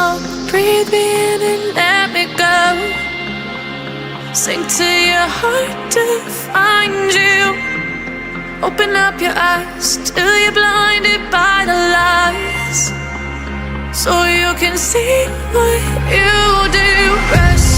fall. Breathe me in and let me go. Sink to your heart to find you. Open up your eyes till you're blinded by the lies, so you can see what you do. Rest